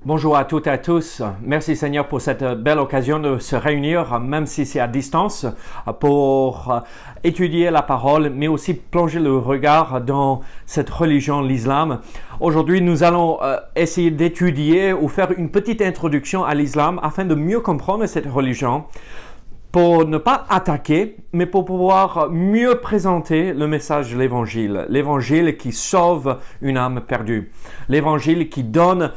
Bonjour à toutes et à tous. Merci Seigneur pour cette belle occasion de se réunir, même si c'est à distance, pour étudier la parole, mais aussi plonger le regard dans cette religion, l'islam. Aujourd'hui, nous allons essayer d'étudier ou faire une petite introduction à l'islam afin de mieux comprendre cette religion, pour ne pas attaquer, mais pour pouvoir mieux présenter le message de l'Évangile. L'Évangile qui sauve une âme perdue. L'Évangile qui donne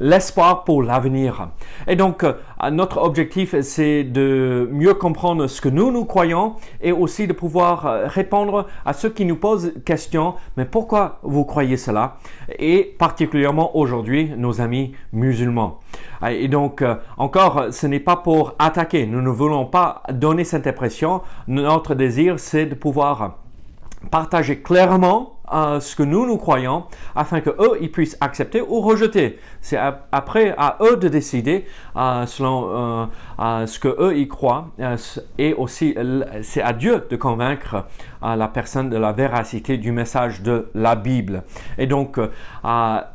l'espoir pour l'avenir. Et donc, notre objectif, c'est de mieux comprendre ce que nous croyons et aussi de pouvoir répondre à ceux qui nous posent question, mais pourquoi vous croyez cela? Et particulièrement aujourd'hui, nos amis musulmans. Et donc, encore, ce n'est pas pour attaquer. Nous ne voulons pas donner cette impression. Notre désir, c'est de pouvoir partager clairement ce que nous croyons afin que eux ils puissent accepter ou rejeter. C'est après à eux de décider selon ce que eux ils croient et aussi c'est à Dieu de convaincre la personne de la véracité du message de la Bible. Et donc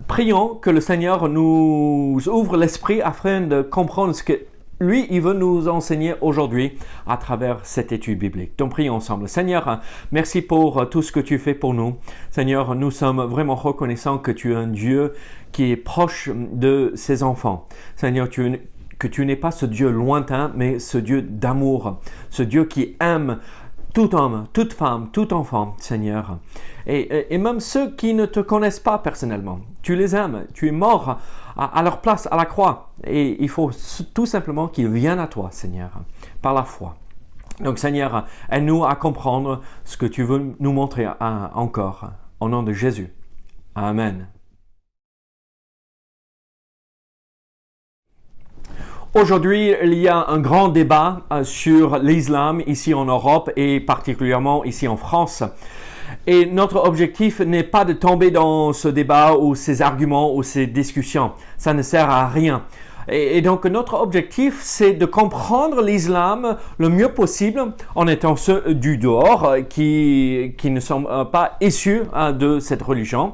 prions que le Seigneur nous ouvre l'esprit afin de comprendre ce que lui, il veut nous enseigner aujourd'hui à travers cette étude biblique. Donc, prions ensemble. Seigneur, merci pour tout ce que tu fais pour nous. Seigneur, nous sommes vraiment reconnaissants que tu es un Dieu qui est proche de ses enfants. Seigneur, que tu n'es pas ce Dieu lointain, mais ce Dieu d'amour, ce Dieu qui aime tout homme, toute femme, tout enfant, Seigneur. Et même ceux qui ne te connaissent pas personnellement, tu les aimes, tu es mort à leur place à la croix. Et il faut tout simplement qu'ils viennent à toi, Seigneur, par la foi. Donc, Seigneur, aide-nous à comprendre ce que tu veux nous montrer encore. Au nom de Jésus. Amen. Aujourd'hui, il y a un grand débat sur l'islam ici en Europe et particulièrement ici en France. Et notre objectif n'est pas de tomber dans ce débat ou ces arguments ou ces discussions. Ça ne sert à rien. Et donc, notre objectif, c'est de comprendre l'islam le mieux possible en étant ceux du dehors qui ne sont pas issus de cette religion.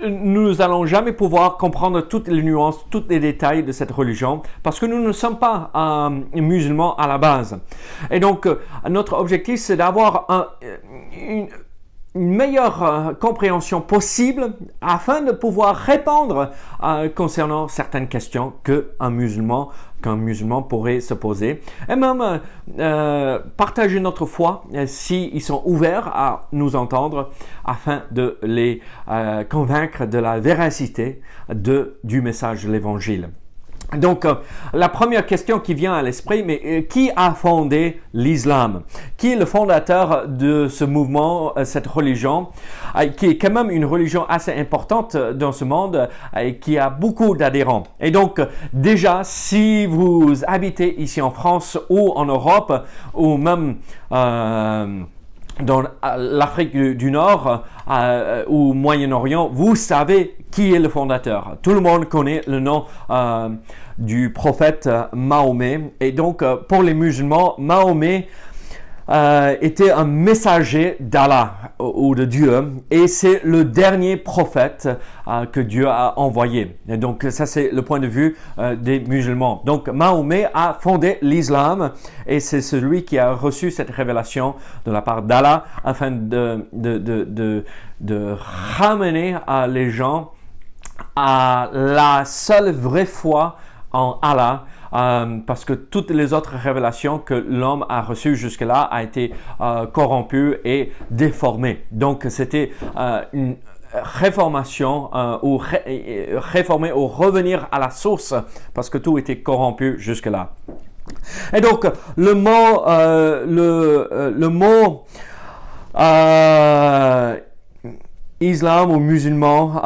Nous n'allons jamais pouvoir comprendre toutes les nuances, tous les détails de cette religion parce que nous ne sommes pas musulmans à la base. Et donc, notre objectif, c'est d'avoir une meilleure compréhension possible afin de pouvoir répondre concernant certaines questions qu'un musulman pourrait se poser et même partager notre foi s'ils sont ouverts à nous entendre afin de les convaincre de la véracité du message de l'Évangile. Donc, la première question qui vient à l'esprit, mais qui a fondé l'islam? Qui est le fondateur de ce mouvement, cette religion, qui est quand même une religion assez importante dans ce monde et qui a beaucoup d'adhérents? Et donc, déjà, si vous habitez ici en France ou en Europe, ou même dans l'Afrique du Nord ou Moyen-Orient, vous savez qui est le fondateur. Tout le monde connaît le nom du prophète Mahomet. Et donc, pour les musulmans, Mahomet était un messager d'Allah ou de Dieu et c'est le dernier prophète que Dieu a envoyé. Et donc ça c'est le point de vue des musulmans. Donc Mahomet a fondé l'islam et c'est celui qui a reçu cette révélation de la part d'Allah afin de ramener les gens à la seule vraie foi en Allah. Parce que toutes les autres révélations que l'homme a reçues jusque-là a été corrompues et déformées. Donc, c'était une réformation ou réformer ou revenir à la source parce que tout était corrompu jusque-là. Et donc, le mot islam ou musulman,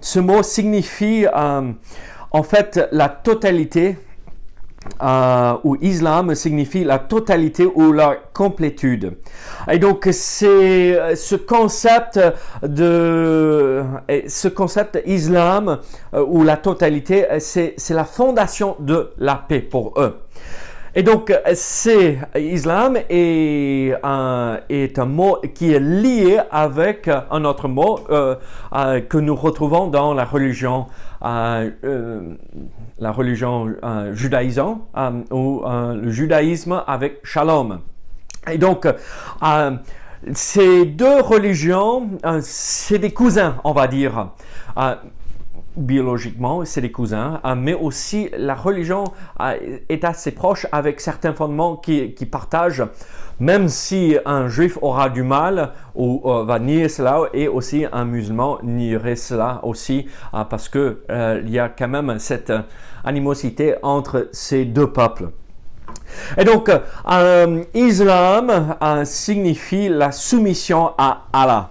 ce mot signifie en fait, la totalité, ou islam signifie la totalité ou la complétude. Et donc, c'est ce concept islam ou la totalité, c'est la fondation de la paix pour eux. Et donc, c'est islam est un mot qui est lié avec un autre mot que nous retrouvons dans la religion judaïsante ou le judaïsme avec shalom. Et donc, ces deux religions, c'est des cousins, on va dire. Biologiquement, c'est des cousins, mais aussi la religion est assez proche avec certains fondements qui partagent, même si un juif aura du mal ou va nier cela, et aussi un musulman nierait cela aussi, parce que il y a quand même cette animosité entre ces deux peuples. Et donc, islam signifie la soumission à Allah.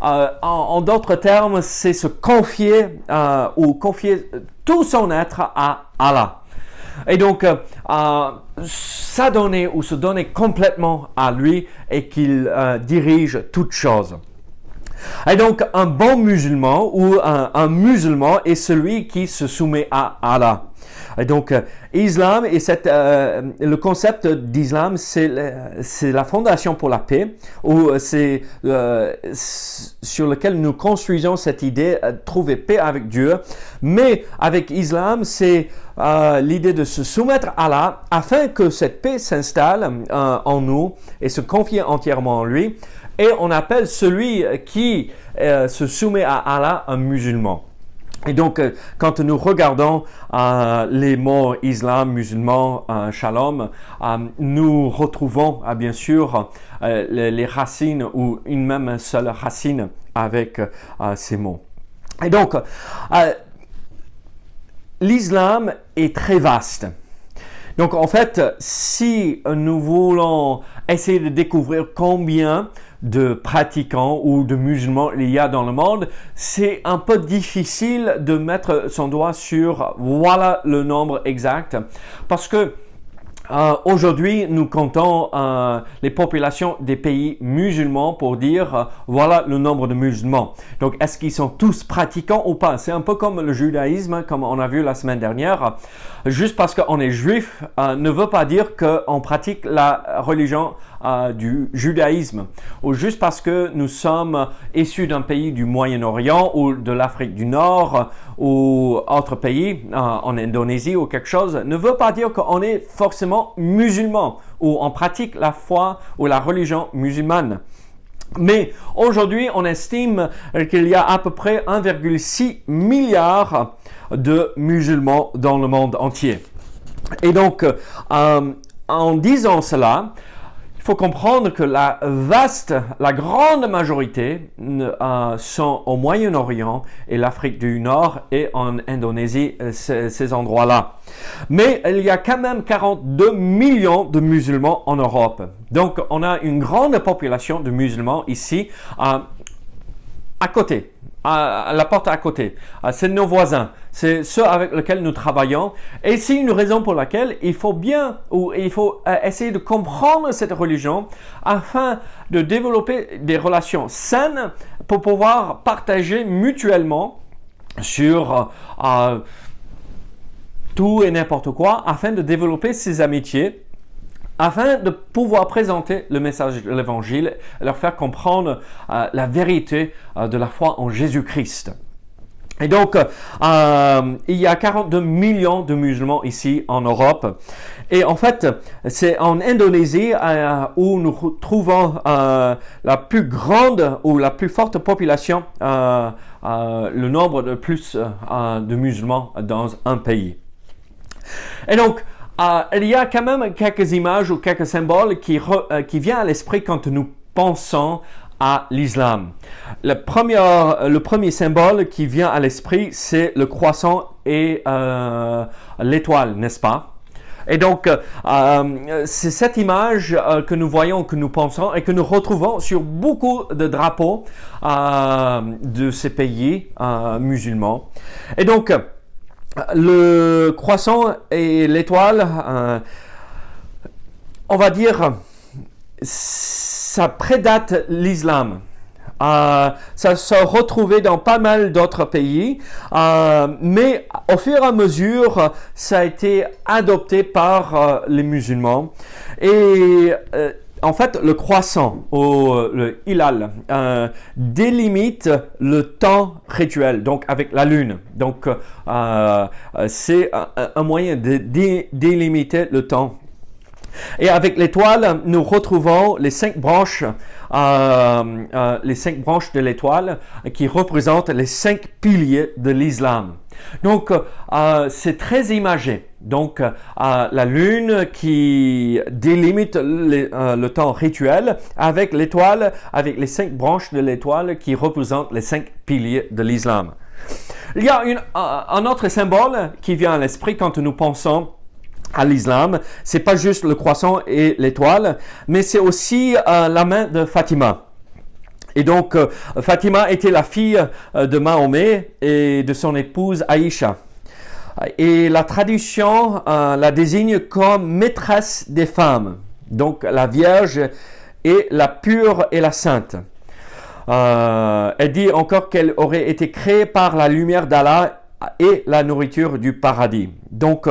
En d'autres termes, c'est se confier ou confier tout son être à Allah. Et donc, s'adonner ou se donner complètement à lui et qu'il dirige toutes choses. Et donc, un bon musulman ou un musulman est celui qui se soumet à Allah. Et donc, islam et le concept d'islam, c'est la fondation pour la paix, ou c'est sur lequel nous construisons cette idée de trouver paix avec Dieu. Mais avec islam, c'est l'idée de se soumettre à Allah afin que cette paix s'installe en nous et se confie entièrement en lui. Et on appelle celui qui se soumet à Allah un musulman. Et donc, quand nous regardons les mots islam, musulman, shalom, nous retrouvons bien sûr les racines ou une même seule racine avec ces mots. Et donc, l'islam est très vaste. Donc, en fait, si nous voulons essayer de découvrir combien de pratiquants ou de musulmans il y a dans le monde, c'est un peu difficile de mettre son doigt sur voilà le nombre exact, parce que aujourd'hui, nous comptons les populations des pays musulmans pour dire voilà le nombre de musulmans. Donc, est-ce qu'ils sont tous pratiquants ou pas? C'est un peu comme le judaïsme, comme on a vu la semaine dernière. Juste parce qu'on est juif ne veut pas dire qu'on pratique la religion du judaïsme. Ou juste parce que nous sommes issus d'un pays du Moyen-Orient ou de l'Afrique du Nord ou autre pays, en Indonésie ou quelque chose, ne veut pas dire qu'on est forcément musulman ou on pratique la foi ou la religion musulmane. Mais aujourd'hui, on estime qu'il y a à peu près 1,6 milliard de musulmans dans le monde entier. Et donc, en disant cela, il faut comprendre que la grande majorité sont au Moyen-Orient et l'Afrique du Nord et en Indonésie, ces endroits-là. Mais il y a quand même 42 millions de musulmans en Europe. Donc, on a une grande population de musulmans ici, à côté. À la porte à côté. C'est nos voisins. C'est ceux avec lesquels nous travaillons. Et c'est une raison pour laquelle il faut essayer de comprendre cette religion afin de développer des relations saines pour pouvoir partager mutuellement sur tout et n'importe quoi afin de développer ces amitiés, afin de pouvoir présenter le message de l'Évangile et leur faire comprendre la vérité de la foi en Jésus-Christ. Et donc, il y a 42 millions de musulmans ici en Europe. Et en fait, c'est en Indonésie où nous trouvons la plus grande ou la plus forte population, le nombre de plus de musulmans dans un pays. Et donc, il y a quand même quelques images ou quelques symboles qui viennent à l'esprit quand nous pensons à l'islam. Le premier symbole qui vient à l'esprit, c'est le croissant et l'étoile, n'est-ce pas? Et donc, c'est cette image que nous voyons, que nous pensons et que nous retrouvons sur beaucoup de drapeaux de ces pays musulmans. Et donc, le croissant et l'étoile, on va dire, ça prédate l'islam. Ça se retrouvait dans pas mal d'autres pays, mais au fur et à mesure, ça a été adopté par les musulmans. Et en fait, le croissant, ou le hilal, délimite le temps rituel, donc avec la lune. Donc, c'est un moyen de délimiter le temps. Et avec l'étoile, nous retrouvons les 5 branches de l'étoile qui représentent les 5 piliers de l'islam. Donc, c'est très imagé. Donc, la lune qui délimite le temps rituel avec l'étoile, avec les 5 branches de l'étoile qui représentent les 5 piliers de l'islam. Il y a un autre symbole qui vient à l'esprit quand nous pensons à l'islam. C'est pas juste le croissant et l'étoile, mais c'est aussi la main de Fatima. Et donc, Fatima était la fille de Mahomet et de son épouse Aïcha. Et la tradition la désigne comme maîtresse des femmes, donc la Vierge et la pure et la sainte. Elle dit encore qu'elle aurait été créée par la lumière d'Allah et la nourriture du paradis. Donc,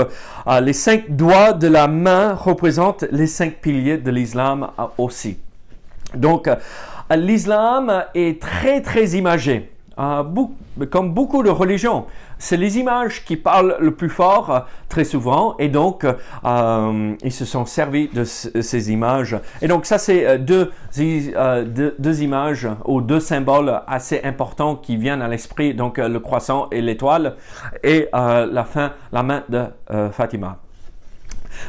les 5 doigts de la main représentent les 5 piliers de l'islam aussi. Donc, l'islam est très, très imagé, comme beaucoup de religions. C'est les images qui parlent le plus fort très souvent, et donc ils se sont servis de ces images. Et donc ça, c'est deux images ou 2 symboles assez importants qui viennent à l'esprit, donc le croissant et l'étoile, et la main de Fatima.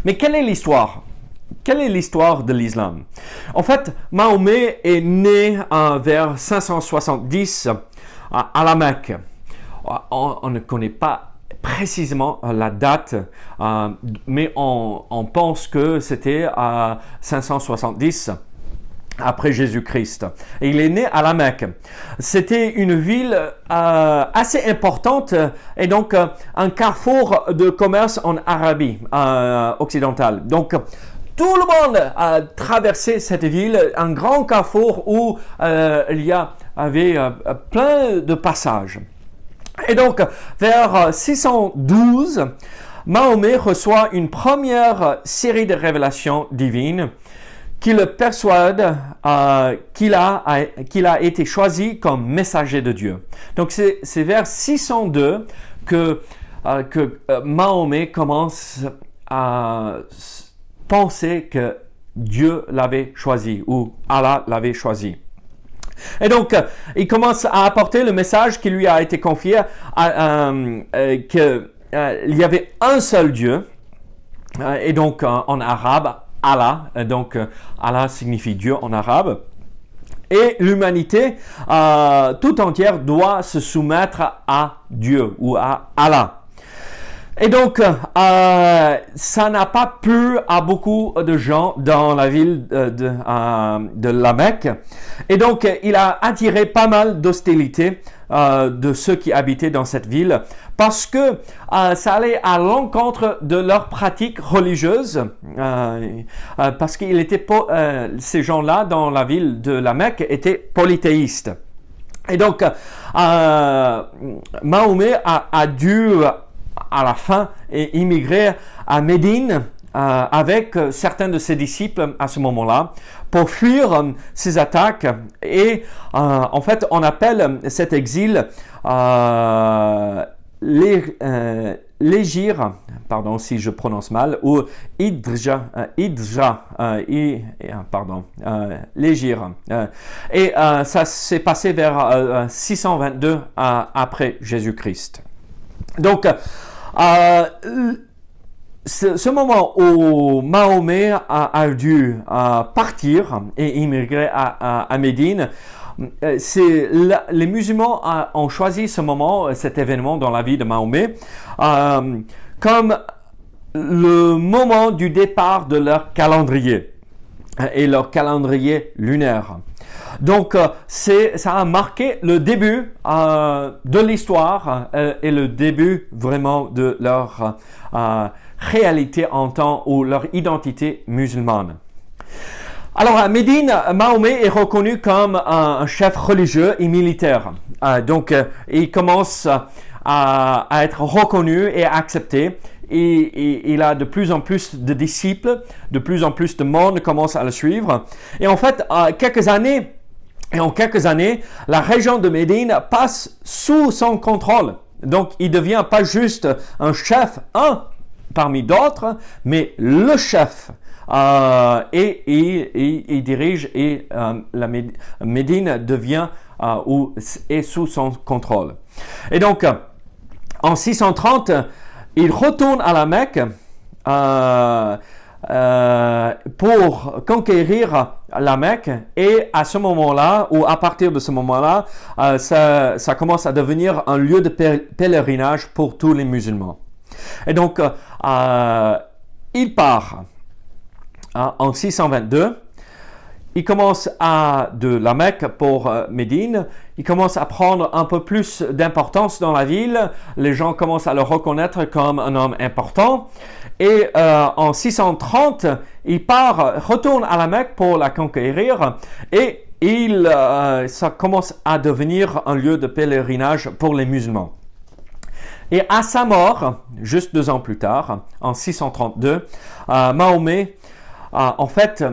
Mais quelle est l'histoire? Quelle est l'histoire de l'islam? En fait, Mahomet est né vers 570 à la Mecque. On ne connaît pas précisément la date, mais on pense que c'était à 570 après Jésus-Christ. Et il est né à la Mecque. C'était une ville assez importante et donc un carrefour de commerce en Arabie occidentale. Donc, tout le monde a traversé cette ville, un grand carrefour où il y avait plein de passages. Et donc, vers 612, Mahomet reçoit une première série de révélations divines qui le persuade qu'il a été choisi comme messager de Dieu. Donc, c'est vers 602 que Mahomet commence à penser que Dieu l'avait choisi ou Allah l'avait choisi. Et donc, il commence à apporter le message qui lui a été confié, qu'il y avait un seul Dieu, et donc en arabe, Allah, donc Allah signifie Dieu en arabe, et l'humanité tout entière doit se soumettre à Dieu ou à Allah. Et donc, ça n'a pas plu à beaucoup de gens dans la ville de la Mecque. Et donc, il a attiré pas mal d'hostilité de ceux qui habitaient dans cette ville parce que ça allait à l'encontre de leurs pratiques religieuses parce qu'il était ces gens-là dans la ville de la Mecque étaient polythéistes. Et donc, Mahomet a dû à la fin et immigrer à Médine avec certains de ses disciples à ce moment-là pour fuir ces attaques. Et en fait, on appelle cet exil l'Hégire, pardon si je prononce mal, ou l'Hégire. Et ça s'est passé vers 622 après Jésus-Christ. Donc, ce moment où Mahomet a dû partir et immigrer à Médine, les musulmans ont choisi ce moment, cet événement dans la vie de Mahomet, comme le moment du départ de leur calendrier et leur calendrier lunaire. Donc, ça a marqué le début de l'histoire et le début vraiment de leur réalité en temps ou leur identité musulmane. Alors, à Médine, Mahomet est reconnu comme un chef religieux et militaire. Donc, il commence à être reconnu et accepté. Et il a de plus en plus de disciples, de plus en plus de monde commence à le suivre. Et en fait, en quelques années, la région de Médine passe sous son contrôle. Donc, il devient pas juste un chef, un parmi d'autres, mais le chef. Et il dirige et la Médine devient ou est sous son contrôle. Et donc, en 630, il retourne à la Mecque pour conquérir la Mecque et à ce moment-là, ou à partir de ce moment-là, ça commence à devenir un lieu de pèlerinage pour tous les musulmans. Et donc, il part en 622. Il commence de la Mecque pour Médine, il commence à prendre un peu plus d'importance dans la ville, les gens commencent à le reconnaître comme un homme important, et en 630, il retourne à la Mecque pour la conquérir, et ça commence à devenir un lieu de pèlerinage pour les musulmans. Et à sa mort, juste 2 ans plus tard, en 632, Mahomet, en fait,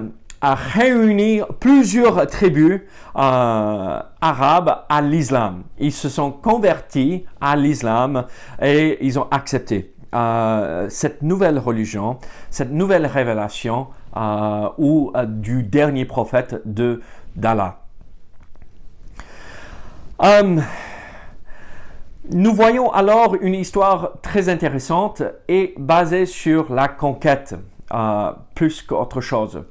a réuni plusieurs tribus arabes à l'islam. Ils se sont convertis à l'islam et ils ont accepté cette nouvelle religion, cette nouvelle révélation du dernier prophète d'Allah. Nous voyons alors une histoire très intéressante et basée sur la conquête plus qu'autre chose.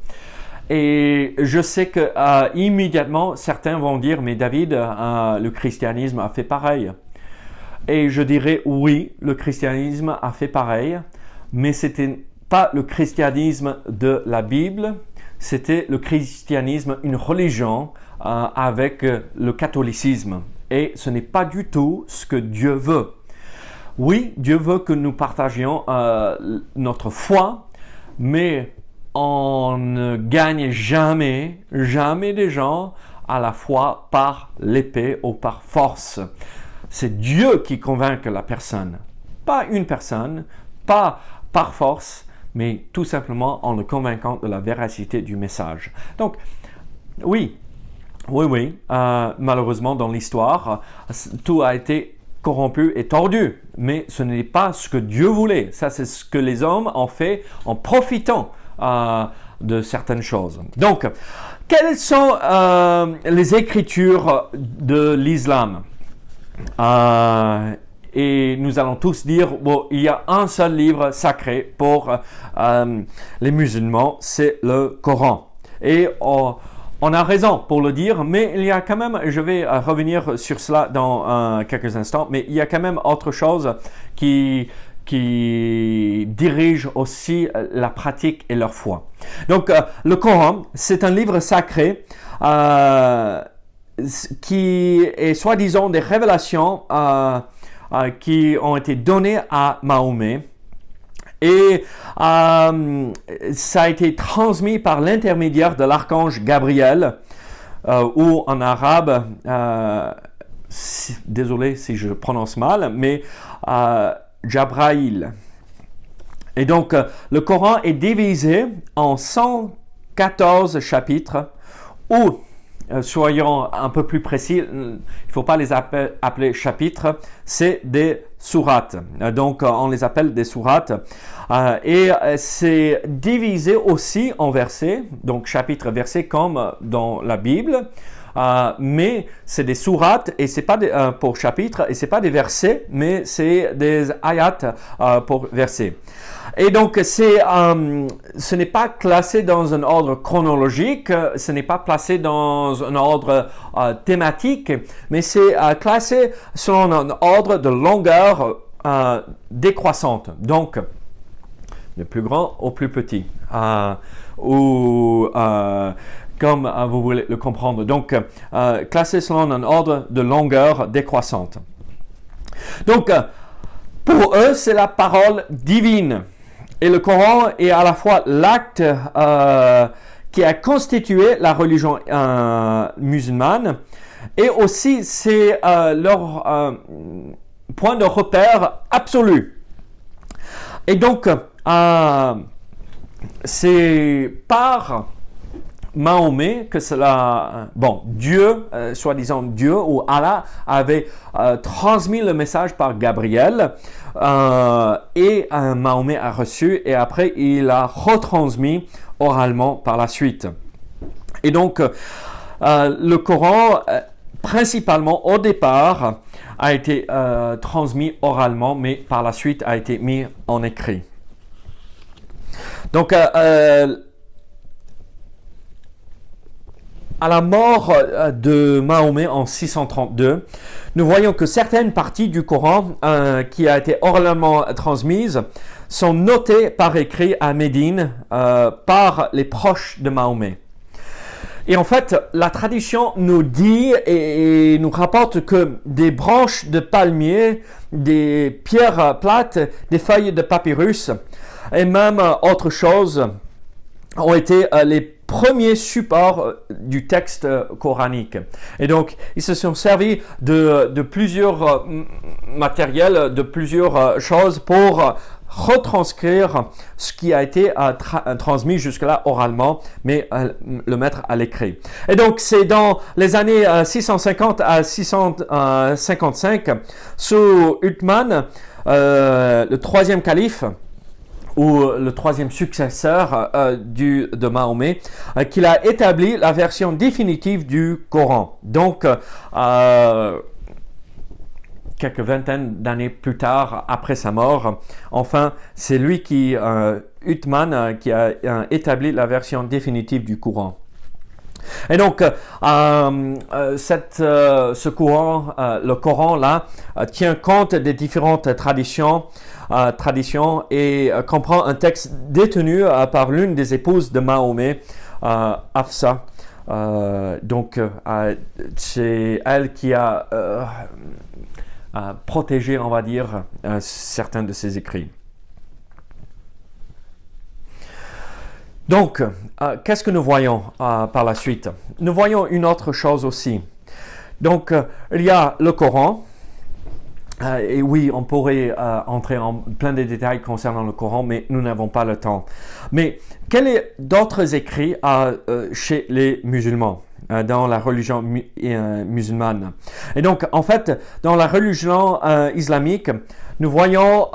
Et je sais que immédiatement, certains vont dire, mais David, le christianisme a fait pareil. Et je dirais, oui, le christianisme a fait pareil, mais c'était pas le christianisme de la Bible, c'était le christianisme, une religion avec le catholicisme. Et ce n'est pas du tout ce que Dieu veut. Oui, Dieu veut que nous partagions notre foi, mais on ne gagne jamais des gens à la foi par l'épée ou par force. C'est Dieu qui convainc la personne, pas une personne, pas par force, mais tout simplement en le convainquant de la véracité du message. Donc, oui, malheureusement dans l'histoire, tout a été corrompu et tordu, mais ce n'est pas ce que Dieu voulait. Ça, c'est ce que les hommes ont fait en profitant de certaines choses. Donc, quelles sont les écritures de l'islam? Et nous allons tous dire, bon, il y a un seul livre sacré pour les musulmans, c'est le Coran. Et on a raison pour le dire, mais il y a quand même, je vais revenir sur cela dans quelques instants, mais il y a quand même autre chose qui dirige aussi la pratique et leur foi. Donc, le Coran, c'est un livre sacré qui est soi-disant des révélations qui ont été données à Mahomet. Et ça a été transmis par l'intermédiaire de l'archange Gabriel, ou en arabe, désolé si je prononce mal, mais Jabraïl. Et donc, le Coran est divisé en 114 chapitres, ou, soyons un peu plus précis, il ne faut pas les appeler chapitres, c'est des sourates. Donc, on les appelle des sourates. Et c'est divisé aussi en versets, donc chapitres, versets comme dans la Bible. Mais c'est des sourates et c'est pas pour chapitres et c'est pas des versets, mais c'est des ayats pour versets. Et donc ce n'est pas classé dans un ordre chronologique, ce n'est pas placé dans un ordre thématique, mais c'est classé selon un ordre de longueur décroissante. Donc le plus grand au plus petit, comme vous voulez le comprendre. Donc, classé selon un ordre de longueur décroissante. Donc, pour eux, c'est la parole divine. Et le Coran est à la fois l'acte qui a constitué la religion musulmane, et aussi c'est leur point de repère absolu. Et donc, c'est par Mahomet que cela, Dieu, soi-disant Dieu ou Allah, avait transmis le message par Gabriel et Mahomet a reçu, et après il a retransmis oralement par la suite. Et donc, le Coran, principalement au départ, a été transmis oralement, mais par la suite a été mis en écrit. Donc, à la mort de Mahomet en 632, nous voyons que certaines parties du Coran qui a été oralement transmises sont notées par écrit à Médine par les proches de Mahomet. Et en fait, la tradition nous dit et nous rapporte que des branches de palmier, des pierres plates, des feuilles de papyrus et même autre chose ont été les premiers supports du texte coranique. Et donc, ils se sont servis de plusieurs matériels, de plusieurs choses pour retranscrire ce qui a été transmis jusque-là oralement, mais le mettre à l'écrit. Et donc, c'est dans les années 650 à 655, sous Uthman, le troisième calife, ou le troisième successeur de Mahomet, qu'il a établi la version définitive du Coran. Donc, quelques vingtaines d'années plus tard, après sa mort, enfin, c'est lui Uthman, qui a établi la version définitive du Coran. Et donc, ce Coran, le Coran là, tient compte des différentes traditions et comprend un texte détenu par l'une des épouses de Mahomet, Hafsa. Donc, c'est elle qui a protégé, on va dire, certains de ses écrits. Donc, qu'est-ce que nous voyons par la suite? Nous voyons une autre chose aussi. Donc, il y a le Coran. Et oui, on pourrait entrer en plein de détails concernant le Coran, mais nous n'avons pas le temps. Mais quels sont d'autres écrits chez les musulmans, dans la religion musulmane? Et donc, en fait, dans la religion islamique, nous voyons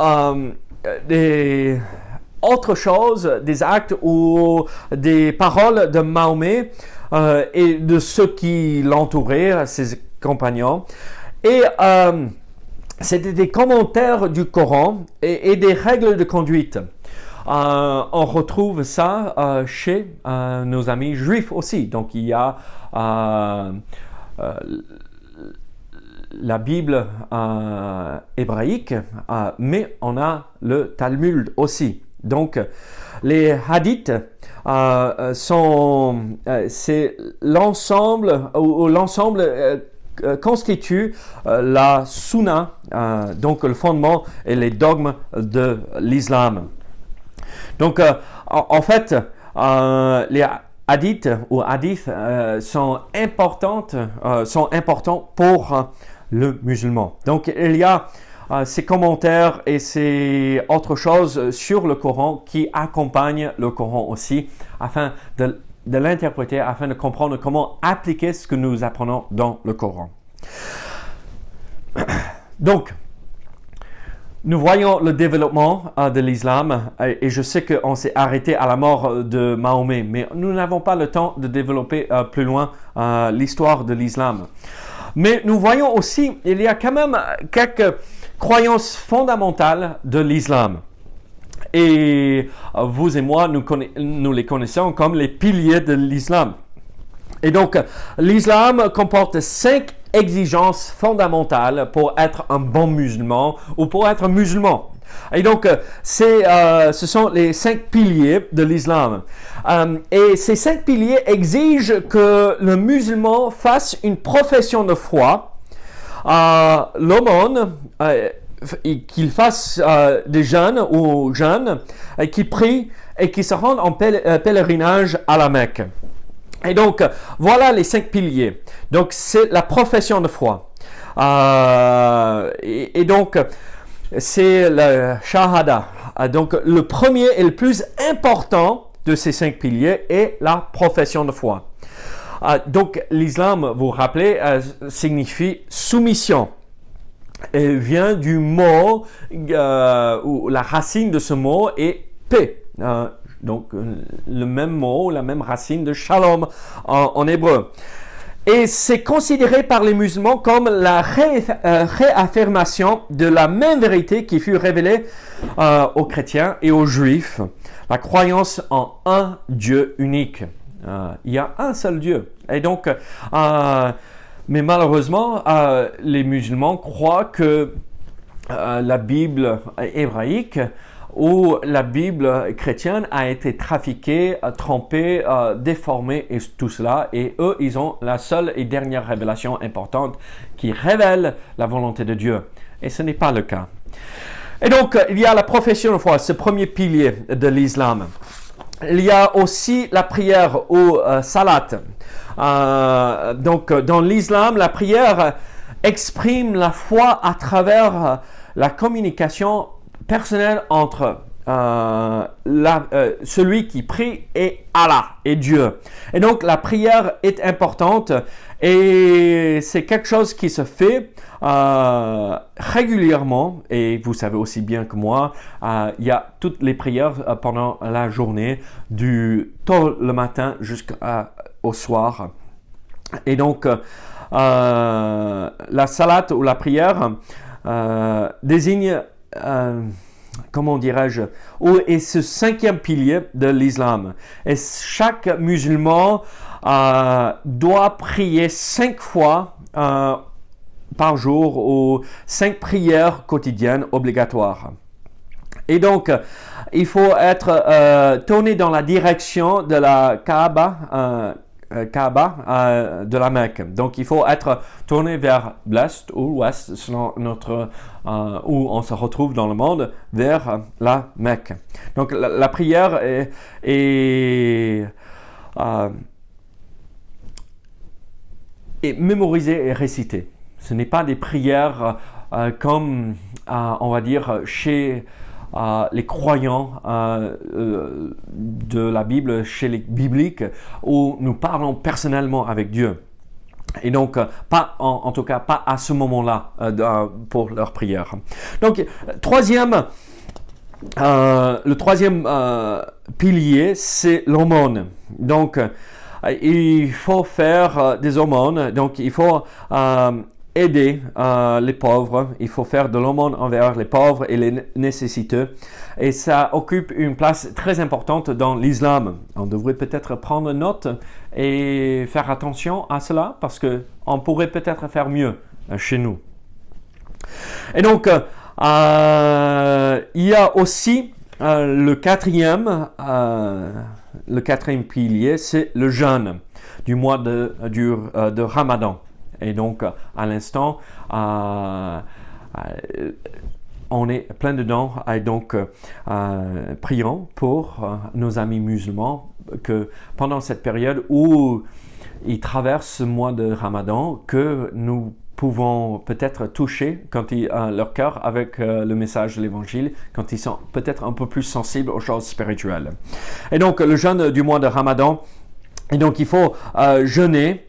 autre chose, des actes ou des paroles de Mahomet et de ceux qui l'entouraient, ses compagnons. Et c'était des commentaires du Coran et des règles de conduite. On retrouve ça chez nos amis juifs aussi. Donc il y a la Bible hébraïque, mais on a le Talmud aussi. Donc les hadiths c'est l'ensemble constitue la sunna, donc le fondement et les dogmes de l'islam. Donc, en fait, les hadiths ou hadiths sont importants pour le musulman. Donc, il y a ces commentaires et ces autres choses sur le Coran qui accompagnent le Coran aussi, afin de l'interpréter, afin de comprendre comment appliquer ce que nous apprenons dans le Coran. Donc, nous voyons le développement de l'islam, et je sais qu'on s'est arrêté à la mort de Mahomet, mais nous n'avons pas le temps de développer plus loin l'histoire de l'islam. Mais nous voyons aussi, il y a quand même quelques croyances fondamentales de l'islam. Et vous et moi, nous les connaissons comme les piliers de l'islam. Et donc, l'islam comporte 5 exigences fondamentales pour être un bon musulman ou pour être musulman. Et donc, ce sont les 5 piliers de l'islam. Et ces 5 piliers exigent que le musulman fasse une profession de foi, l'aumône, qu'ils fassent des jeûnes ou jeûnes, qui prient et qui se rendent en pèlerinage à la Mecque. Et donc, voilà les 5 piliers. Donc, c'est la profession de foi. Et donc, c'est le shahada. Donc, le premier et le plus important de ces 5 piliers est la profession de foi. Donc, l'islam, vous vous rappelez, signifie soumission. Et vient du mot, ou la racine de ce mot est paix. Donc, le même mot, la même racine de shalom en hébreu. Et c'est considéré par les musulmans comme la réaffirmation de la même vérité qui fut révélée aux chrétiens et aux juifs. La croyance en un Dieu unique. Il y a un seul Dieu. Et donc, mais malheureusement, les musulmans croient que la Bible hébraïque ou la Bible chrétienne a été trafiquée, trompée, déformée et tout cela. Et eux, ils ont la seule et dernière révélation importante qui révèle la volonté de Dieu. Et ce n'est pas le cas. Et donc, il y a la profession de foi, ce premier pilier de l'islam. Il y a aussi la prière ou salat. Donc, dans l'islam, la prière exprime la foi à travers la communication personnelle entre celui qui prie et Allah, et Dieu. Et donc, la prière est importante et c'est quelque chose qui se fait régulièrement. Et vous savez aussi bien que moi, il y a toutes les prières pendant la journée, du tôt le matin jusqu'au soir. Et donc, la salat ou la prière désigne, comment dirais-je, est ce 5e pilier de l'islam. Et chaque musulman doit prier 5 fois par jour ou 5 prières quotidiennes obligatoires. Et donc, il faut être tourné dans la direction de la Kaaba de la Mecque. Donc, il faut être tourné vers l'est ou l'ouest, selon où on se retrouve dans le monde, vers la Mecque. Donc, la prière est mémorisée et récitée. Ce n'est pas des prières comme, on va dire, chez les croyants de la Bible, chez les bibliques, où nous parlons personnellement avec Dieu. Et donc, en tout cas, pas à ce moment-là pour leur prière. Donc, le troisième pilier, c'est l'aumône. Donc, il faut faire des aumônes. Donc, il faut aider les pauvres, il faut faire de l'aumône envers les pauvres et les nécessiteux. Et ça occupe une place très importante dans l'islam. On devrait peut-être prendre note et faire attention à cela parce qu'on pourrait peut-être faire mieux chez nous. Et donc, il y a aussi le quatrième pilier, c'est le jeûne du mois de Ramadan. Et donc, à l'instant, on est plein dedans. Et donc, prions pour nos amis musulmans que pendant cette période où ils traversent ce mois de Ramadan, que nous pouvons peut-être toucher leur cœur avec le message de l'Évangile, quand ils sont peut-être un peu plus sensibles aux choses spirituelles. Et donc, le jeûne du mois de Ramadan, et donc il faut jeûner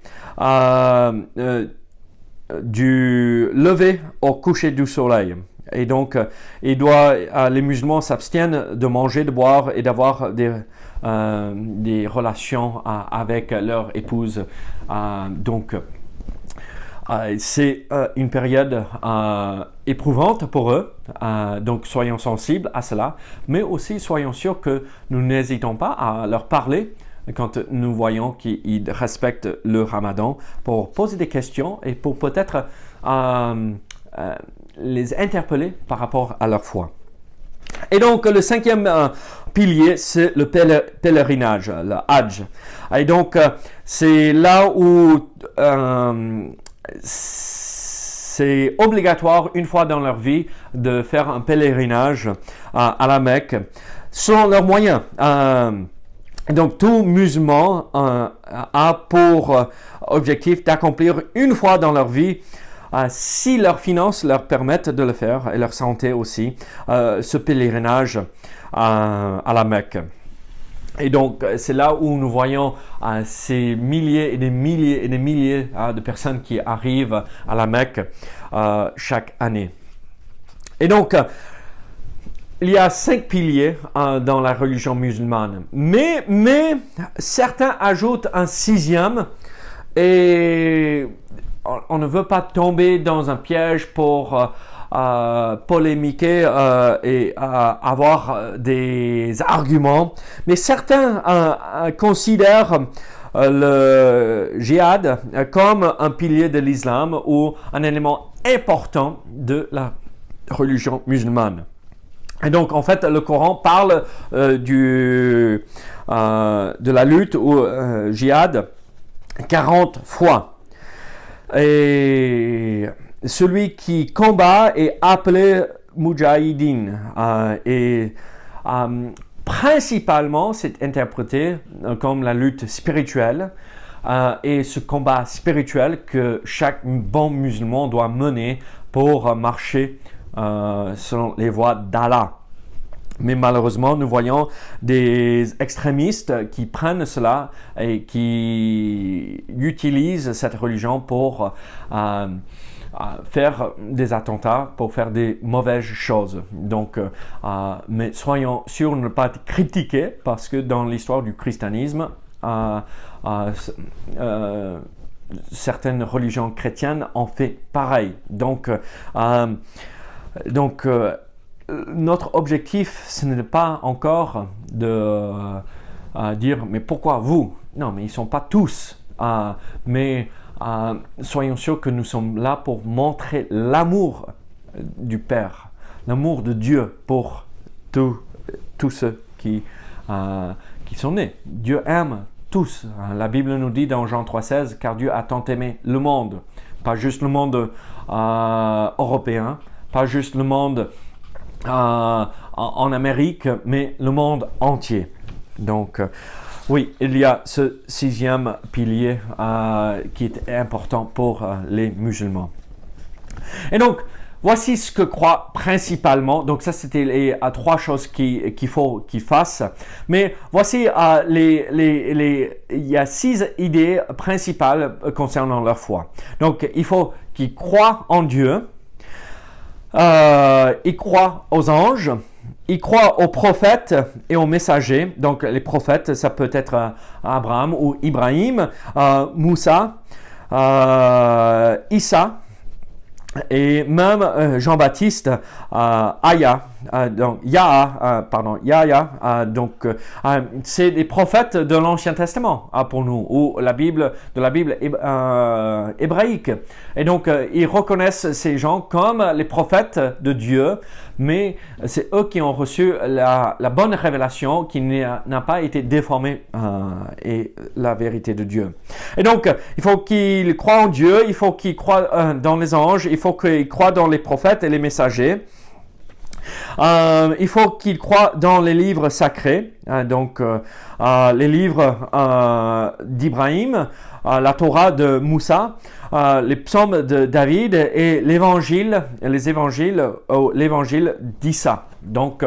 du lever au coucher du soleil. Et donc, les musulmans s'abstiennent de manger, de boire et d'avoir des relations avec leur épouse. Donc, c'est une période éprouvante pour eux. Donc, soyons sensibles à cela, mais aussi soyons sûrs que nous n'hésitons pas à leur parler quand nous voyons qu'ils respectent le Ramadan, pour poser des questions et pour peut-être les interpeller par rapport à leur foi. Et donc, le 5e pilier, c'est le pèlerinage, le Hajj. Et donc, c'est là où c'est c'est obligatoire une fois dans leur vie de faire un pèlerinage à la Mecque selon leurs moyens. Donc, tout musulman a pour objectif d'accomplir une fois dans leur vie, si leurs finances leur permettent de le faire et leur santé aussi, ce pèlerinage à la Mecque. Et donc, c'est là où nous voyons ces milliers et des milliers et des milliers de personnes qui arrivent à la Mecque chaque année. Et donc, il y a 5 piliers dans la religion musulmane. Mais certains ajoutent un 6e et on ne veut pas tomber dans un piège pour polémiquer et avoir des arguments. Mais certains considèrent le djihad comme un pilier de l'islam ou un élément important de la religion musulmane. Et donc, en fait, le Coran parle de la lutte ou djihad 40 fois. Et celui qui combat est appelé Mujahideen. Principalement, c'est interprété comme la lutte spirituelle et ce combat spirituel que chaque bon musulman doit mener pour marcher selon les voies d'Allah. Mais malheureusement, nous voyons des extrémistes qui prennent cela et qui utilisent cette religion pour faire des attentats, pour faire des mauvaises choses. Donc, mais soyons sûrs de ne pas être critiqués parce que dans l'histoire du christianisme, certaines religions chrétiennes ont fait pareil. Donc, notre objectif, ce n'est pas encore de dire « mais pourquoi vous ?» Non, mais ils ne sont pas tous. Mais soyons sûrs que nous sommes là pour montrer l'amour du Père, l'amour de Dieu pour tous ceux qui sont nés. Dieu aime tous. La Bible nous dit dans Jean 3,16 « car Dieu a tant aimé le monde ». Pas juste le monde européen, pas juste le monde en Amérique, mais le monde entier. Donc, oui, il y a ce 6e pilier qui est important pour les musulmans. Et donc, voici ce que croient principalement. Donc, ça, c'était les 3 choses qu'il faut qu'ils fassent. Mais voici il y a 6 idées principales concernant leur foi. Donc, il faut qu'ils croient en Dieu. Ils croient aux anges, ils croient aux prophètes et aux messagers. Donc les prophètes, ça peut être Abraham ou Ibrahim, Moussa, Issa et même Jean-Baptiste, Yahya. C'est des prophètes de l'Ancien Testament pour nous, ou de la Bible hébraïque. Et donc, ils reconnaissent ces gens comme les prophètes de Dieu, mais c'est eux qui ont reçu la bonne révélation qui n'a pas été déformée et la vérité de Dieu. Et donc, il faut qu'ils croient en Dieu, il faut qu'ils croient dans les anges, il faut qu'ils croient dans les prophètes et les messagers. Il faut qu'ils croient dans les livres sacrés, les livres d'Ibrahim, la Torah de Moussa, les psaumes de David et l'évangile d'Issa. Donc,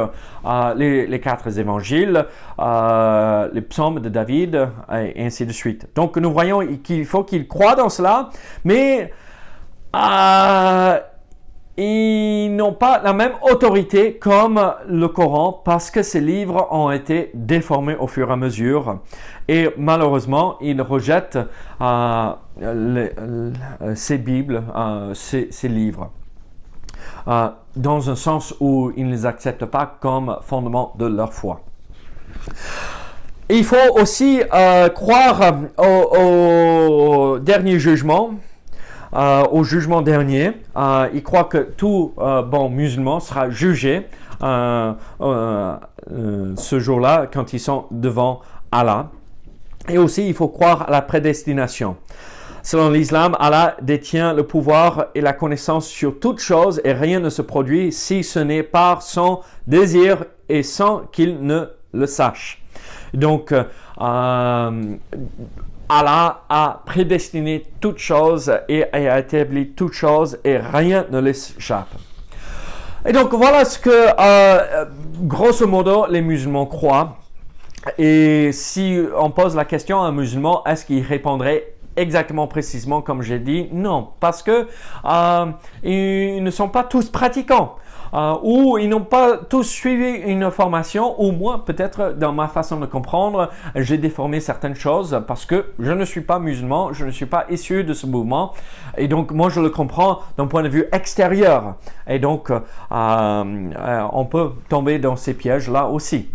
les 4 évangiles, les psaumes de David et ainsi de suite. Donc, nous voyons qu'il faut qu'ils croient dans cela, mais ils n'ont pas la même autorité comme le Coran parce que ces livres ont été déformés au fur et à mesure et malheureusement ils rejettent ces Bibles, ces livres dans un sens où ils ne les acceptent pas comme fondement de leur foi. Il faut aussi croire au dernier jugement. Au jugement dernier, il croit que tout bon musulman sera jugé ce jour-là quand ils sont devant Allah. Et aussi, il faut croire à la prédestination. Selon l'islam, Allah détient le pouvoir et la connaissance sur toutes choses et rien ne se produit si ce n'est par son désir et sans qu'il ne le sache. Donc, Allah a prédestiné toutes choses et a établi toutes choses et rien ne l'échappe. Et donc voilà ce que, grosso modo, les musulmans croient. Et si on pose la question à un musulman, est-ce qu'il répondrait exactement précisément comme j'ai dit? Non, parce que ils ne sont pas tous pratiquants. Ou ils n'ont pas tous suivi une formation, ou moi, peut-être, dans ma façon de comprendre, j'ai déformé certaines choses parce que je ne suis pas musulman, je ne suis pas issu de ce mouvement, et donc moi, je le comprends d'un point de vue extérieur. Et donc, on peut tomber dans ces pièges-là aussi.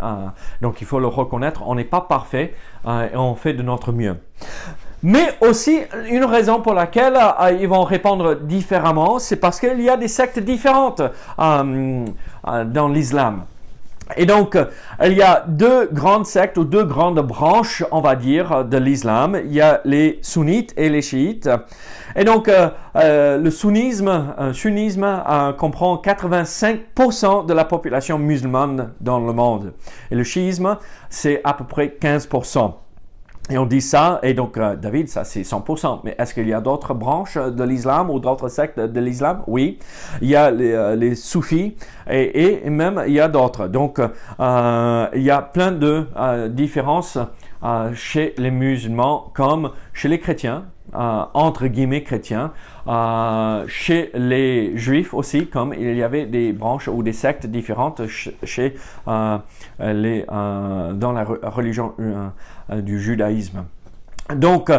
Donc, il faut le reconnaître, on n'est pas parfait et on fait de notre mieux. Mais aussi, une raison pour laquelle ils vont répondre différemment, c'est parce qu'il y a des sectes différentes dans l'islam. Et donc, il y a deux grandes sectes ou deux grandes branches, on va dire, de l'islam. Il y a les sunnites et les chiites. Et donc, le sunnisme comprend 85% de la population musulmane dans le monde. Et le chiisme, c'est à peu près 15%. Et on dit ça, et donc David, ça c'est 100%. Mais est-ce qu'il y a d'autres branches de l'islam ou d'autres sectes de l'islam? Oui, il y a les soufis et même il y a d'autres. Donc il y a plein de différences chez les musulmans comme chez les chrétiens, entre guillemets chrétiens, chez les juifs aussi, comme il y avait des branches ou des sectes différentes chez dans la religion du judaïsme. Donc,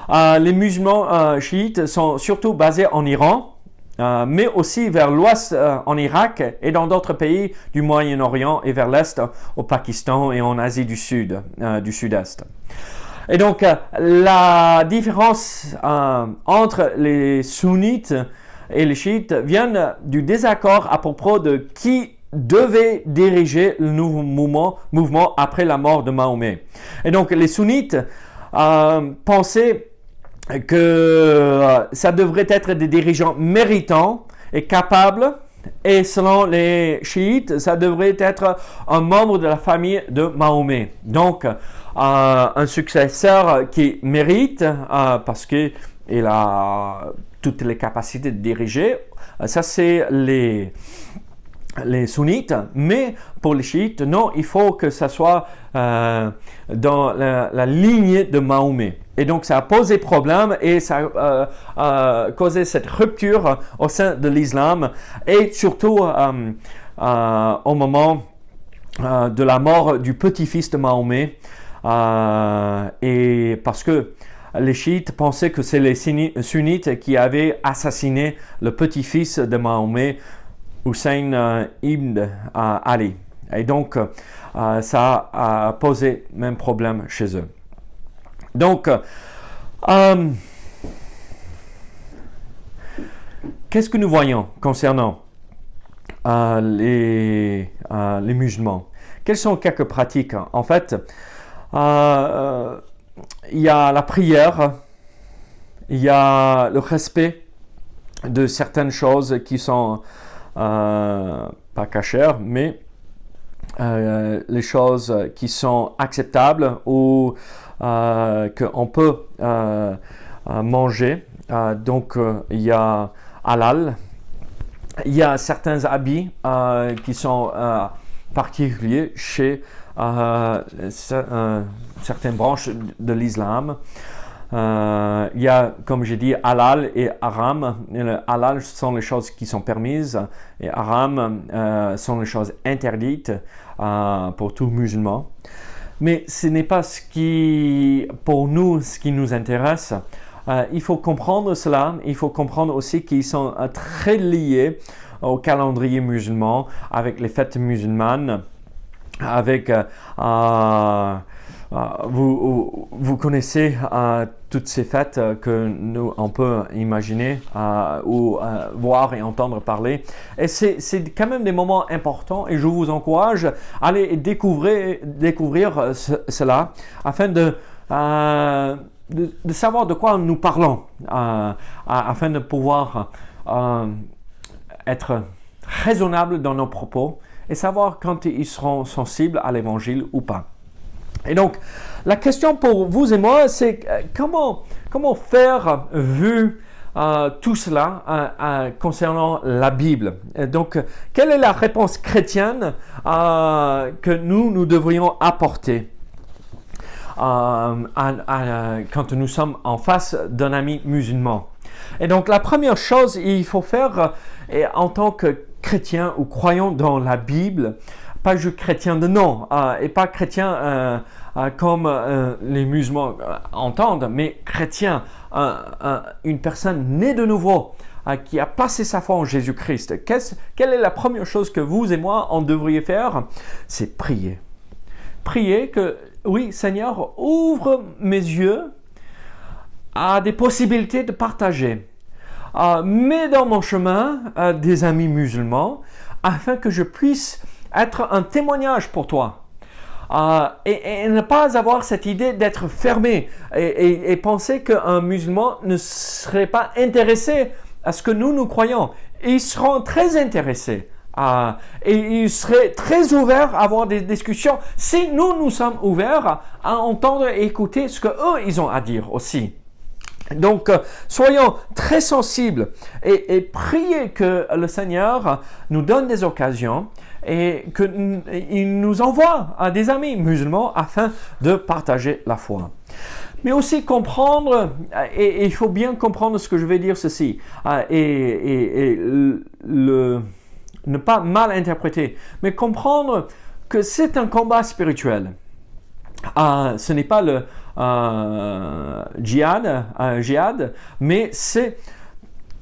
les musulmans chiites sont surtout basés en Iran, mais aussi vers l'ouest en Irak et dans d'autres pays du Moyen-Orient et vers l'est au Pakistan et en Asie du Sud, du Sud-Est. Et donc, la différence entre les sunnites et les chiites vient du désaccord à propos de qui devait diriger le nouveau mouvement après la mort de Mahomet. Et donc, les sunnites pensaient que ça devrait être des dirigeants méritants et capables. Et selon les chiites, ça devrait être un membre de la famille de Mahomet. Donc, un successeur qui mérite parce qu'il a toutes les capacités de diriger. Ça, c'est les sunnites. Mais pour les chiites, non, il faut que ça soit dans la lignée de Mahomet. Et donc, ça a posé problème et ça a causé cette rupture au sein de l'islam et surtout au moment de la mort du petit-fils de Mahomet. Et parce que les chiites pensaient que c'est les sunnites qui avaient assassiné le petit-fils de Mahomet, Hussein ibn Ali. Et donc, ça a posé même problème chez eux. Donc, qu'est-ce que nous voyons concernant les musulmans? Quelles sont quelques pratiques? En fait, il y a la prière, il y a le respect de certaines choses qui sont pas cachères, mais les choses qui sont acceptables ou qu'on peut manger. Donc, il y a halal. Il y a certains habits qui sont particuliers chez certaines branches de l'islam. Il y a, comme j'ai dit, halal et haram. Le halal sont les choses qui sont permises et haram sont les choses interdites pour tout musulman. Mais ce n'est pas pour nous, ce qui nous intéresse. Il faut comprendre cela. Il faut comprendre aussi qu'ils sont très liés au calendrier musulman, avec les fêtes musulmanes, avec... vous connaissez toutes ces fêtes que nous on peut imaginer ou voir et entendre parler. Et c'est quand même des moments importants et je vous encourage à aller découvrir cela afin de de savoir de quoi nous parlons afin de pouvoir être raisonnable dans nos propos et savoir quand ils seront sensibles à l'évangile ou pas. Et donc, la question pour vous et moi, c'est comment faire vu tout cela concernant la Bible. Et donc, quelle est la réponse chrétienne que nous devrions apporter quand nous sommes en face d'un ami musulman? Et donc, la première chose il faut faire en tant que chrétien ou croyant dans la Bible, pas juste chrétien de nom et pas chrétien comme les musulmans entendent, mais chrétien, une personne née de nouveau qui a passé sa foi en Jésus-Christ. Quelle est la première chose que vous et moi on devriez faire? C'est prier. Prier que, oui Seigneur, ouvre mes yeux à des possibilités de partager. Mets dans mon chemin des amis musulmans afin que je puisse être un témoignage pour toi. Et ne pas avoir cette idée d'être fermé et penser qu'un musulman ne serait pas intéressé à ce que nous croyons. Ils seront très intéressés et ils seraient très ouverts à avoir des discussions si nous sommes ouverts à entendre et écouter ce qu'eux ils ont à dire aussi. Donc, soyons très sensibles et priez que le Seigneur nous donne des occasions et qu'il nous envoie à des amis musulmans afin de partager la foi. Mais aussi comprendre, et il faut bien comprendre ce que je vais dire ceci, ne pas mal interpréter, mais comprendre que c'est un combat spirituel. Ce n'est pas le djihad, mais c'est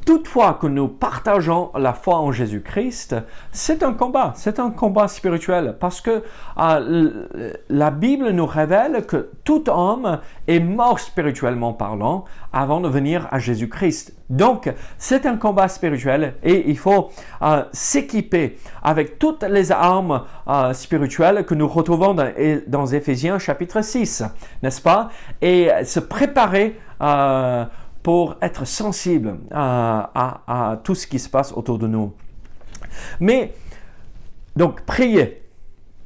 toutefois que nous partageons la foi en Jésus-Christ, c'est un combat spirituel parce que la Bible nous révèle que tout homme est mort spirituellement parlant avant de venir à Jésus-Christ. Donc, c'est un combat spirituel et il faut s'équiper avec toutes les armes spirituelles que nous retrouvons dans Éphésiens chapitre 6, n'est-ce pas? Et se préparer pour être sensible à tout ce qui se passe autour de nous. Mais, donc, prier,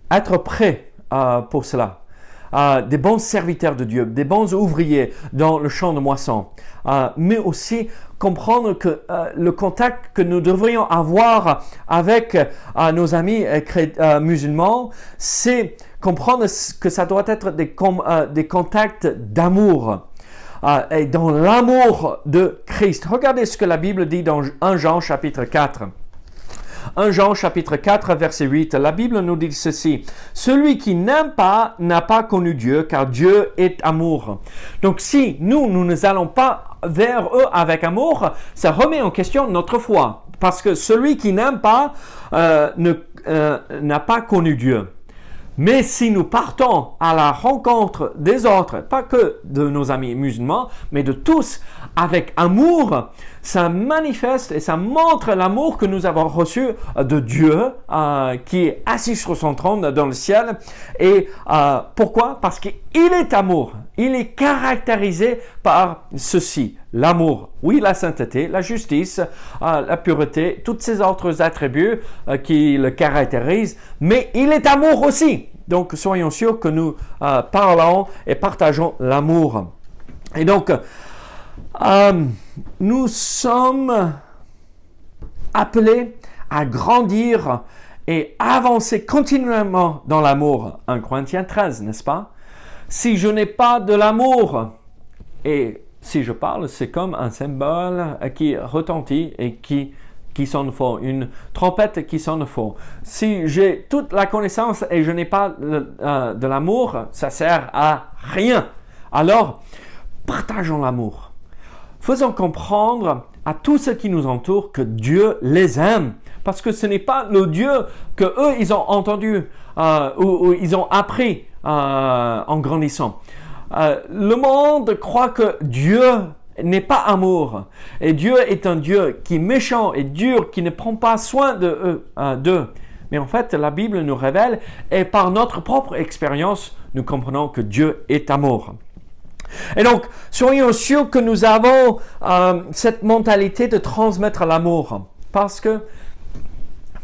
être prêt pour cela. Des bons serviteurs de Dieu, des bons ouvriers dans le champ de moisson, mais aussi comprendre que le contact que nous devrions avoir avec nos amis musulmans, c'est comprendre que ça doit être des contacts d'amour. Et dans l'amour de Christ. Regardez ce que la Bible dit dans 1 Jean chapitre 4. 1 Jean chapitre 4 verset 8, la Bible nous dit ceci: « Celui qui n'aime pas n'a pas connu Dieu, car Dieu est amour. » Donc si nous ne allons pas vers eux avec amour, ça remet en question notre foi. Parce que celui qui n'aime pas n'a pas connu Dieu. Mais si nous partons à la rencontre des autres, pas que de nos amis musulmans, mais de tous, avec amour, ça manifeste et ça montre l'amour que nous avons reçu de Dieu, qui est assis sur son trône dans le ciel. Et pourquoi? Parce qu'il est amour. Il est caractérisé par ceci, l'amour. Oui, la sainteté, la justice, la pureté, tous ces autres attributs qui le caractérisent, mais il est amour aussi. Donc, soyons sûrs que nous parlons et partageons l'amour. Et donc, nous sommes appelés à grandir et avancer continuellement dans l'amour. 1 Corinthiens 13, n'est-ce pas? Si je n'ai pas de l'amour, et si je parle, c'est comme un symbole qui retentit et qui sonne faux, une trompette qui sonne faux. Si j'ai toute la connaissance et je n'ai pas de l'amour, ça sert à rien. Alors, partageons l'amour. Faisons comprendre à tous ceux qui nous entourent que Dieu les aime. Parce que ce n'est pas le Dieu que eux ils ont entendu ou ils ont appris en grandissant. Le monde croit que Dieu n'est pas amour. Et Dieu est un Dieu qui est méchant et dur, qui ne prend pas soin d'eux. Mais en fait, la Bible nous révèle, et par notre propre expérience, nous comprenons que Dieu est amour. Et donc, soyons sûrs que nous avons cette mentalité de transmettre l'amour. Parce que,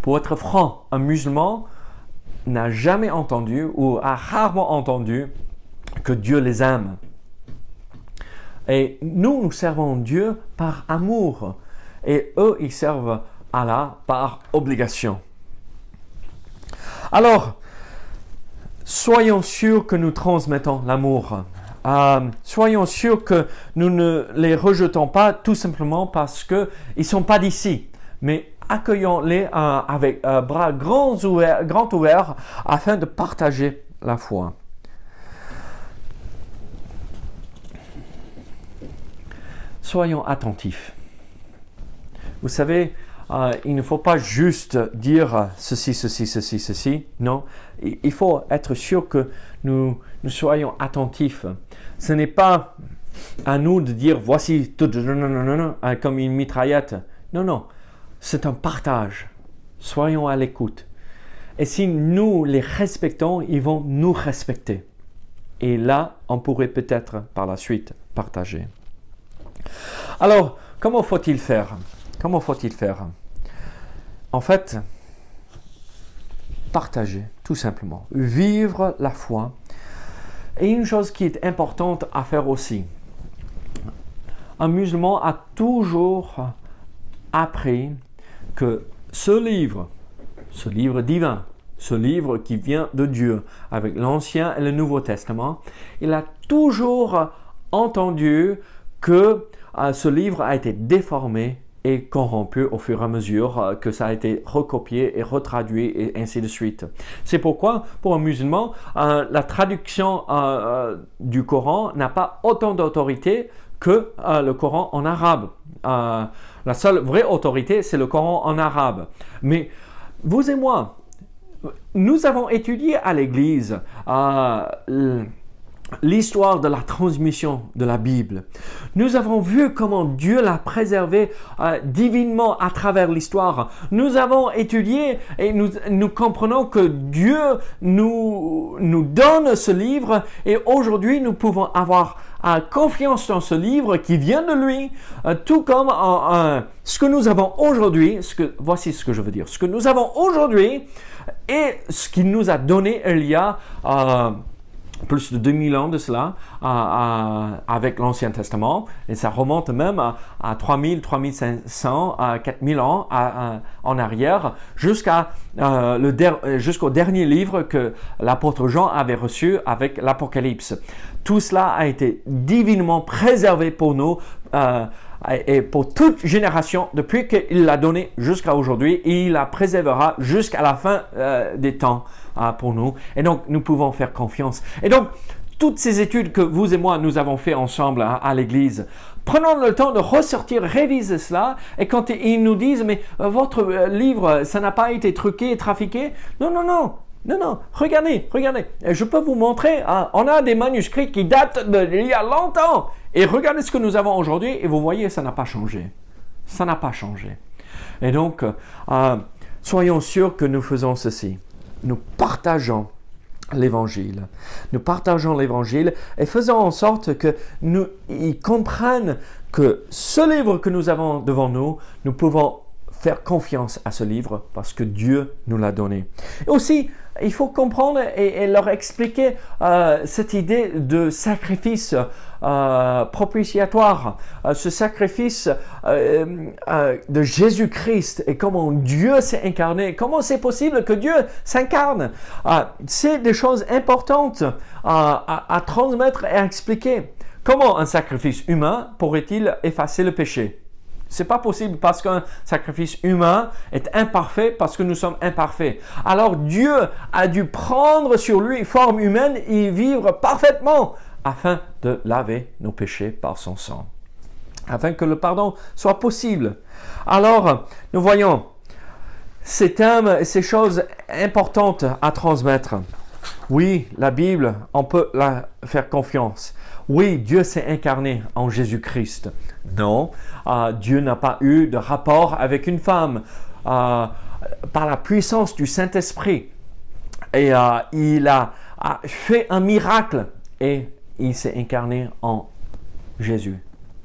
pour être franc, un musulman n'a jamais entendu ou a rarement entendu que Dieu les aime. Et nous servons Dieu par amour. Et eux, ils servent Allah par obligation. Alors, soyons sûrs que nous transmettons l'amour. Soyons sûrs que nous ne les rejetons pas tout simplement parce qu'ils ne sont pas d'ici. Mais accueillons-les avec bras grands ouverts afin de partager la foi. Soyons attentifs. Vous savez, il ne faut pas juste dire ceci. Non, il faut être sûr que nous soyons attentifs. Ce n'est pas à nous de dire voici tout, comme une mitraillette. Non, c'est un partage. Soyons à l'écoute. Et si nous les respectons, ils vont nous respecter. Et là, on pourrait peut-être par la suite partager. Alors, comment faut-il faire? En fait, partager, tout simplement. Vivre la foi. Et une chose qui est importante à faire aussi. Un musulman a toujours appris que ce livre divin, ce livre qui vient de Dieu, avec l'Ancien et le Nouveau Testament, il a toujours entendu que ce livre a été déformé et corrompu au fur et à mesure que ça a été recopié et retraduit et ainsi de suite. C'est pourquoi, pour un musulman, la traduction du Coran n'a pas autant d'autorité que le Coran en arabe. La seule vraie autorité, c'est le Coran en arabe. Mais vous et moi, nous avons étudié à l'Église l'histoire de la transmission de la Bible. Nous avons vu comment Dieu l'a préservé divinement à travers l'histoire. Nous avons étudié et nous comprenons que Dieu nous donne ce livre et aujourd'hui nous pouvons avoir confiance dans ce livre qui vient de lui, tout comme ce que nous avons aujourd'hui, voici ce que je veux dire, ce que nous avons aujourd'hui et ce qu'il nous a donné il y a plus de 2000 ans de cela avec l'Ancien Testament et ça remonte même à 3000, 3500, 4000 ans en arrière jusqu'au dernier livre que l'apôtre Jean avait reçu avec l'Apocalypse. Tout cela a été divinement préservé pour nous et pour toute génération depuis qu'il l'a donné jusqu'à aujourd'hui et il la préservera jusqu'à la fin des temps pour nous. Et donc, nous pouvons faire confiance. Et donc, toutes ces études que vous et moi, nous avons fait ensemble à l'Église, prenons le temps de ressortir, réviser cela. Et quand ils nous disent, mais votre livre, ça n'a pas été truqué et trafiqué. Non, regardez. Je peux vous montrer, on a des manuscrits qui datent d'il y a longtemps. Et regardez ce que nous avons aujourd'hui et vous voyez, ça n'a pas changé. Et donc, soyons sûrs que nous faisons ceci. Nous partageons l'Évangile. Et faisons en sorte qu'ils comprennent que ce livre que nous avons devant nous, nous pouvons faire confiance à ce livre parce que Dieu nous l'a donné. Et aussi, il faut comprendre et leur expliquer cette idée de sacrifice propitiatoire, ce sacrifice de Jésus-Christ et comment Dieu s'est incarné, comment c'est possible que Dieu s'incarne. C'est des choses importantes à transmettre et à expliquer. Comment un sacrifice humain pourrait-il effacer le péché? C'est pas possible parce qu'un sacrifice humain est imparfait parce que nous sommes imparfaits. Alors Dieu a dû prendre sur lui forme humaine et vivre parfaitement afin de laver nos péchés par son sang, afin que le pardon soit possible. Alors, nous voyons ces thèmes, ces choses importantes à transmettre. Oui, la Bible, on peut la faire confiance. Oui, Dieu s'est incarné en Jésus-Christ. Non, Dieu n'a pas eu de rapport avec une femme par la puissance du Saint-Esprit. Et il a fait un miracle et il s'est incarné en Jésus,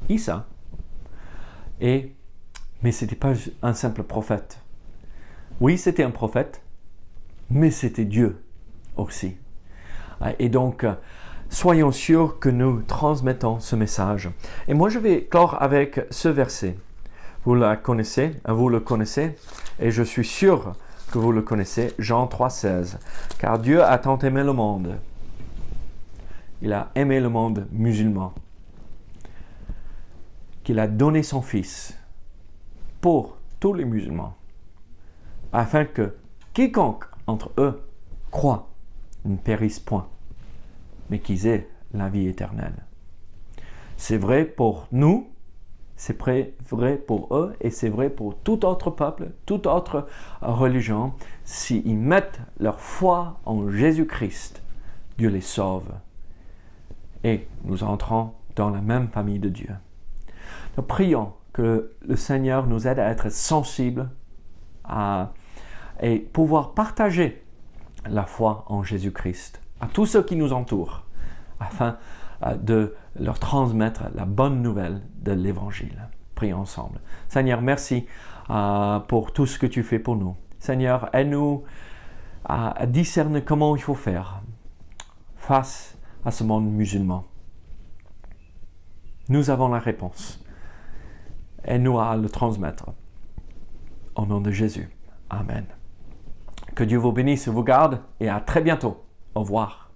Isa. Mais ce n'était pas un simple prophète. Oui, c'était un prophète, mais c'était Dieu aussi. Et donc, soyons sûrs que nous transmettons ce message. Et moi, je vais clore avec ce verset. Vous le connaissez, et je suis sûr que vous le connaissez, Jean 3,16. Car Dieu a tant aimé le monde. Il a aimé le monde musulman. Qu'il a donné son Fils pour tous les musulmans, afin que quiconque entre eux croit ne périsse point, mais qu'ils aient la vie éternelle. C'est vrai pour nous, c'est vrai pour eux, et c'est vrai pour tout autre peuple, toute autre religion. S'ils mettent leur foi en Jésus-Christ, Dieu les sauve. Et nous entrons dans la même famille de Dieu. Nous prions que le Seigneur nous aide à être sensibles et pouvoir partager la foi en Jésus-Christ à tous ceux qui nous entourent, afin de leur transmettre la bonne nouvelle de l'Évangile. Prions ensemble. Seigneur, merci pour tout ce que tu fais pour nous. Seigneur, aide-nous à discerner comment il faut faire face à ce monde musulman. Nous avons la réponse. Aide-nous à le transmettre. Au nom de Jésus. Amen. Que Dieu vous bénisse et vous garde et à très bientôt. Au revoir.